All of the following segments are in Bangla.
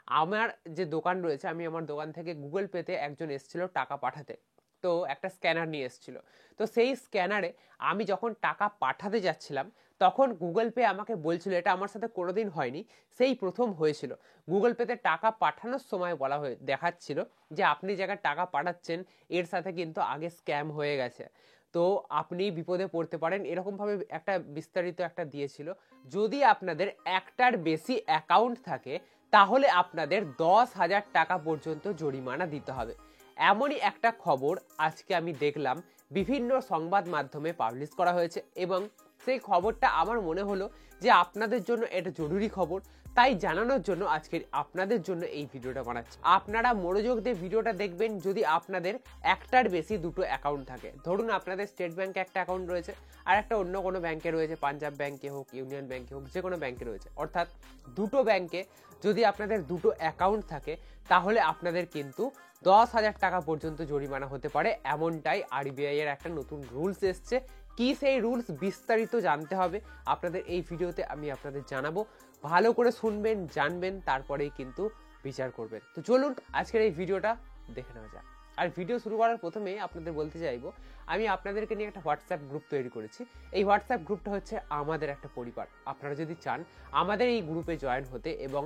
আমার যে দোকান রয়েছে, আমি আমার দোকান থেকে গুগল পেতে একজন এসেছিল টাকা পাঠাতে। তো একটা স্ক্যানার নিয়ে এসেছিল। তো সেই স্ক্যানারে আমি যখন টাকা পাঠাতে যাচ্ছিলাম, তখন গুগল পে আমাকে বলছিল, এটা আমার সাথে কোনোদিন হয়নি, সেই প্রথম হয়েছিল। গুগল পেতে টাকা পাঠানোর সময় বলা হয়ে দেখাচ্ছিল যে আপনি জায়গায় টাকা পাঠাচ্ছেন, এর সাথে কিন্তু আগে স্ক্যাম হয়ে গেছে, তো আপনি বিপদে পড়তে পারেন, এরকমভাবে একটা বিস্তারিত একটা দিয়েছিল। যদি আপনাদের একটার বেশি অ্যাকাউন্ট থাকে, তাহলে আপনাদের 10,000 টাকা পর্যন্ত জরিমানা দিতে হবে। এমনই একটা খবর আজকে আমি দেখলাম বিভিন্ন সংবাদ মাধ্যমে পাবলিশ করা হয়েছে, এবং সেই খবরটা আমার মনে হলো যে আপনাদের জন্য এটা জরুরি খবর, তাই জানানোর জন্য আজকে আপনাদের জন্য এই ভিডিওটা বানাচ্ছি। আপনারা মনোযোগ দিয়ে ভিডিওটা দেখবেন যদি আপনাদের একটার বেশি দুটো অ্যাকাউন্ট থাকে। ধরুন আপনাদের স্টেট ব্যাংকে একটা অ্যাকাউন্ট রয়েছে, আর একটা অন্য কোনো ব্যাংকে রয়েছে, পাঞ্জাব ব্যাংকে হোক, ইউনিয়ন ব্যাংকে হোক, যে কোনো ব্যাংকে রয়েছে, অর্থাৎ দুটো ব্যাংকে যদি আপনাদের দুটো অ্যাকাউন্ট থাকে, তাহলে আপনাদের কিন্তু 10,000 টাকা পর্যন্ত জরিমানা হতে পারে। এমনটাই আরবিআই এর একটা নতুন রুলস এসছে। কি সেই রুলস বিস্তারিত জানতে হবে আপনাদের এই ভিডিওতে আমি আপনাদের জানাবো। ভালো করে শুনবেন, জানবেন, তারপরেই কিন্তু বিচার করবেন। তো চলুন আজকের এই ভিডিওটা দেখে নেওয়া যাক। আর ভিডিও শুরু করার প্রথমে আপনাদের বলতে চাইবো, আমি আপনাদেরকে নিয়ে একটা হোয়াটসঅ্যাপ গ্রুপ তৈরি করেছি। এই হোয়াটসঅ্যাপ গ্রুপটা হচ্ছে আমাদের একটা পরিবার। আপনারা যদি চান আমাদের এই গ্রুপে জয়েন হতে, এবং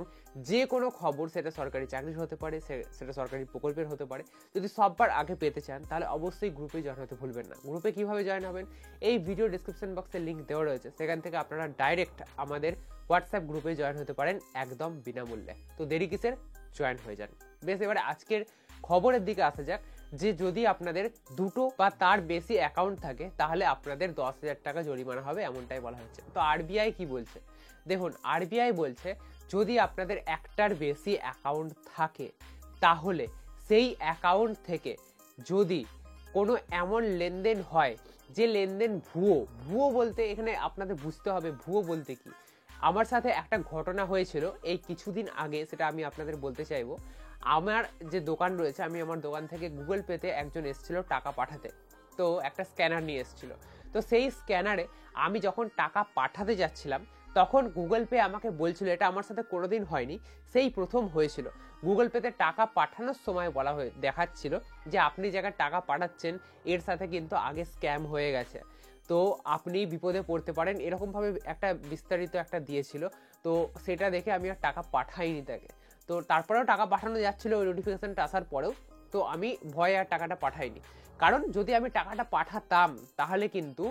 যে কোনো খবর, সেটা সরকারি চাকরির হতে পারে, সেটা সরকারি প্রকল্পের হতে পারে, যদি সববার আগে পেতে চান, তাহলে অবশ্যই গ্রুপে জয়েন হতে ভুলবেন না। গ্রুপে কিভাবে জয়েন হবেন, এই ভিডিও ডিসক্রিপশন বক্সে লিঙ্ক দেওয়া রয়েছে, সেখান থেকে আপনারা ডাইরেক্ট আমাদের হোয়াটসঅ্যাপ গ্রুপে জয়েন হতে পারেন একদম বিনামূল্যে। তো দেরি কিসের, জয়েন হয়ে যান। বেশ, এবারে আজকের খবরের দিকে আসা যাক। যে যদি আপনাদের দুটো বা তার বেশি অ্যাকাউন্ট থাকে, তাহলে আপনাদের 10,000 টাকা জরিমানা হবে, এমনটাই বলা হচ্ছে। তো আরবিআই কি বলছে দেখুন, আরবিআই বলছে যদি আপনাদের একটার বেশি অ্যাকাউন্ট থাকে, তাহলে সেই অ্যাকাউন্ট থেকে যদি কোনো এমন লেনদেন হয় যে লেনদেন ভুয়ো বলতে এখানে আপনাদের বুঝতে হবে ভুয়ো বলতে কি। আমার সাথে একটা ঘটনা হয়েছিল এই কিছুদিন আগে, সেটা আমি আপনাদের বলতে চাইবো। আমার যে দোকান রয়েছে, আমি আমার দোকান থেকে গুগল পেতে একজন এসেছিল টাকা পাঠাতে। তো একটা স্ক্যানার নিয়ে এসেছিল। তো সেই স্ক্যানারে আমি যখন টাকা পাঠাতে যাচ্ছিলাম, তখন গুগল পে আমাকে বলছিল, এটা আমার সাথে কোনোদিন হয়নি, সেই প্রথম হয়েছিল। গুগল পেতে টাকা পাঠানোর সময় বলা হয়ে দেখাচ্ছিল যে আপনি জায়গায় টাকা পাঠাচ্ছেন, এর সাথে কিন্তু আগে স্ক্যাম হয়ে গেছে, তো আপনি বিপদে পড়তে পারেন, এরকমভাবে একটা বিস্তারিত একটা দিয়েছিল। তো সেটা দেখে আমি আর টাকা পাঠাইনি তাকে। তো তারপরেও টাকা পাঠানো যাচ্ছিল ওই নোটিফিকেশনটা আসার পরেও, তো আমি ভয়ে আর টাকাটা পাঠাইনি। কারণ যদি আমি টাকাটা পাঠাতাম, তাহলে কিন্তু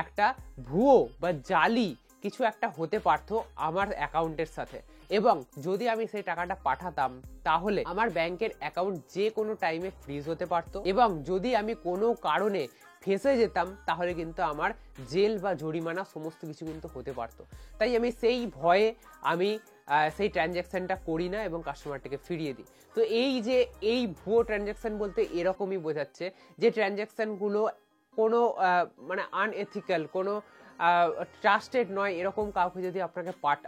একটা ভুয়ো বা জালি কিছু একটা হতে পারতো আমার অ্যাকাউন্টের সাথে, এবং যদি আমি সেই টাকাটা পাঠাতাম, তাহলে আমার ব্যাংকের অ্যাকাউন্ট যে কোনো টাইমে ফ্রিজ হতে পারতো, এবং যদি আমি কোনো কারণে ফেঁসে যেতাম, তাহলে কিন্তু আমার জেল বা জরিমানা সমস্ত কিছু কিন্তু হতে পারতো। তাই আমি সেই ভয়ে আমি সেই ট্রানজ্যাকশানটা করি না এবং কাস্টমারটাকে ফিরিয়ে দিই। তো এই ভুয়ো ট্রানজ্যাকশান বলতে এরকমই বোঝাচ্ছে যে ট্রানজ্যাকশানগুলো কোনো মানে আনএথিক্যাল, কোনো ট্রাস্টেড নয়, এরকম কাউকে যদি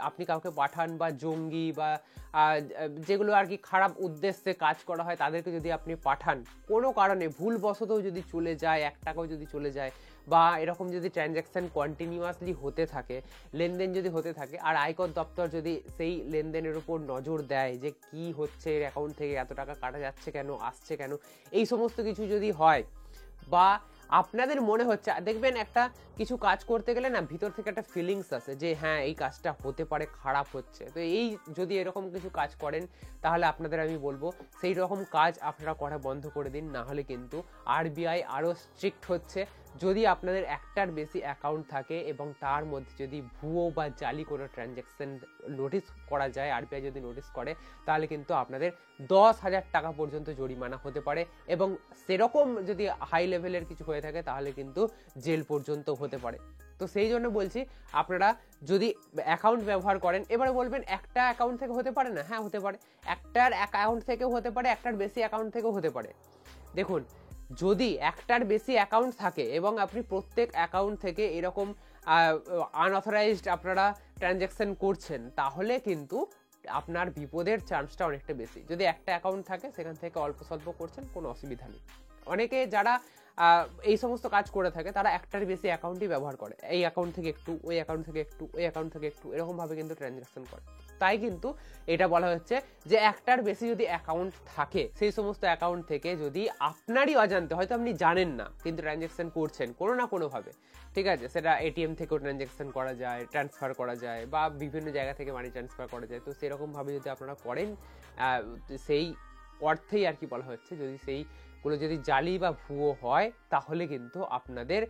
আপনি কাউকে পাঠান, বা জঙ্গি বা যেগুলো আর কি খারাপ উদ্দেশ্যে কাজ করা হয়, তাদেরকে যদি আপনি পাঠান, কোনো কারণে ভুলবশতও যদি চলে যায়, 1 টাকাও যদি চলে যায়, বা এরকম যদি ট্রানজ্যাকশান কন্টিনিউয়াসলি হতে থাকে, লেনদেন যদি হতে থাকে, আর আয়কর দপ্তর যদি সেই লেনদেনের উপর নজর দেয় যে কি হচ্ছে, এর অ্যাকাউন্ট থেকে এত টাকা কাটা যাচ্ছে কেন, আসছে কেন, এই সমস্ত কিছু যদি হয়, বা আপনাদের মনে হচ্ছে, দেখবেন একটা কিছু কাজ করতে গেলে না ভিতর থেকে একটা ফিলিংস আসে যে হ্যাঁ এই কাজটা হতে পারে খারাপ হচ্ছে। তো এই যদি এরকম কিছু কাজ করেন, তাহলে আপনাদের আমি বলবো সেই রকম কাজ আপনারা করা বন্ধ করে দিন, না হলে কিন্তু আরবিআই আরও স্ট্রিক্ট হচ্ছে। যদি আপনাদের একটার বেশি অ্যাকাউন্ট থাকে এবং তার মধ্যে যদি ভুয়ো বা জালি কোনো ট্রানজ্যাকশন নোটিস করা যায়, আরবিআই যদি নোটিস করে, তাহলে কিন্তু আপনাদের 10,000 টাকা পর্যন্ত জরিমানা হতে পারে, এবং সেরকম যদি হাই লেভেলের কিছু হয়ে থাকে, তাহলে কিন্তু জেল পর্যন্ত হতে পারে। তো সেই জন্য বলছি, আপনারা যদি অ্যাকাউন্ট ব্যবহার করেন, এবারে বলবেন একটা অ্যাকাউন্ট থেকে হতে পারে না, হ্যাঁ হতে পারে, একটার অ্যাকাউন্ট থেকেও হতে পারে, একটার বেশি অ্যাকাউন্ট থেকেও হতে পারে। দেখুন, যদি একটার বেশি অ্যাকাউন্ট থাকে এবং আপনি প্রত্যেক অ্যাকাউন্ট থেকে এরকম আনঅথরাইজড আপনারা ট্রানজ্যাকশন করছেন, তাহলে কিন্তু আপনার বিপদের চান্সটা অনেকটা বেশি। যদি একটা অ্যাকাউন্ট থাকে, সেখান থেকে অল্প স্বল্প করছেন, কোনো অসুবিধা নেই। অনেকে যারা এই সমস্ত কাজ করে থাকে, তারা একটার বেশি অ্যাকাউন্টই ব্যবহার করে, এই অ্যাকাউন্ট থেকে একটু, ওই অ্যাকাউন্ট থেকে একটু, ওই অ্যাকাউন্ট থেকে একটু, এরকমভাবে কিন্তু ট্রানজ্যাকশন করে। তাই কিন্তু এটা বলা হচ্ছে যে একটার বেশি যদি অ্যাকাউন্ট থাকে, সেই সমস্ত অ্যাকাউন্ট থেকে যদি আপনারই অজান্তে, হয়তো আপনি জানেন না কিন্তু ট্রানজ্যাকশন করছেন কোনো না কোনোভাবে, ঠিক আছে, সেটা এটিএম থেকেও ট্রানজ্যাকশন করা যায়, ট্রান্সফার করা যায়, বা বিভিন্ন জায়গা থেকে মানি ট্রান্সফার করা যায়, তো সেরকমভাবে যদি আপনারা করেন, সেই অর্থেই আর কি বলা হচ্ছে, যদি সেইগুলো যদি জালি বা ভুয়ো হয়, তাহলে কিন্তু আপনাদের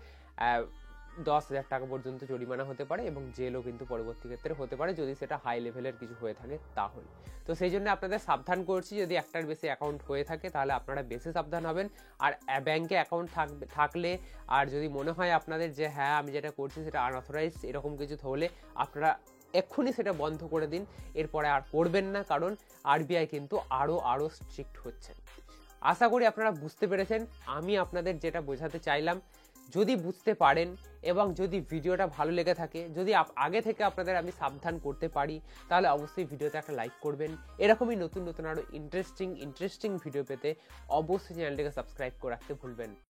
10,000 টাকা পর্যন্ত জরিমানা হতে পারে এবং জেলও কিন্তু পরবর্তী ক্ষেত্রে হতে পারে, যদি সেটা হাই লেভেলের কিছু হয়ে থাকে তাহলে। তো সেই জন্য আপনাদের সাবধান করছি, যদি একটার বেশি অ্যাকাউন্ট হয়ে থাকে তাহলে আপনারা বেশি সাবধান হবেন। আর ব্যাংকে অ্যাকাউন্ট থাকলে, আর যদি মনে হয় আপনাদের যে হ্যাঁ আমি যেটা করছি সেটা আনঅথরাইজড এরকম কিছু হলে, আপনারা এক্ষুনি সেটা বন্ধ করে দিন, এরপরে আর করবেন না, কারণ আরবিআই কিন্তু আরও স্ট্রিক্ট হচ্ছে। আশা করি আপনারা বুঝতে পেরেছেন আমি আপনাদের যেটা বোঝাতে চাইলাম। যদি বুঝতে পারেন এবং যদি ভিডিওটা ভালো লেগে থাকে, যদি আগে থেকে আপনাদের আমি সাবধান করতে পারি, তাহলে অবশ্যই ভিডিওতে একটা লাইক করবেন। এরকমই নতুন আরও ইন্টারেস্টিং ভিডিও পেতে অবশ্যই চ্যানেলটিকে সাবস্ক্রাইব করে রাখতে ভুলবেন।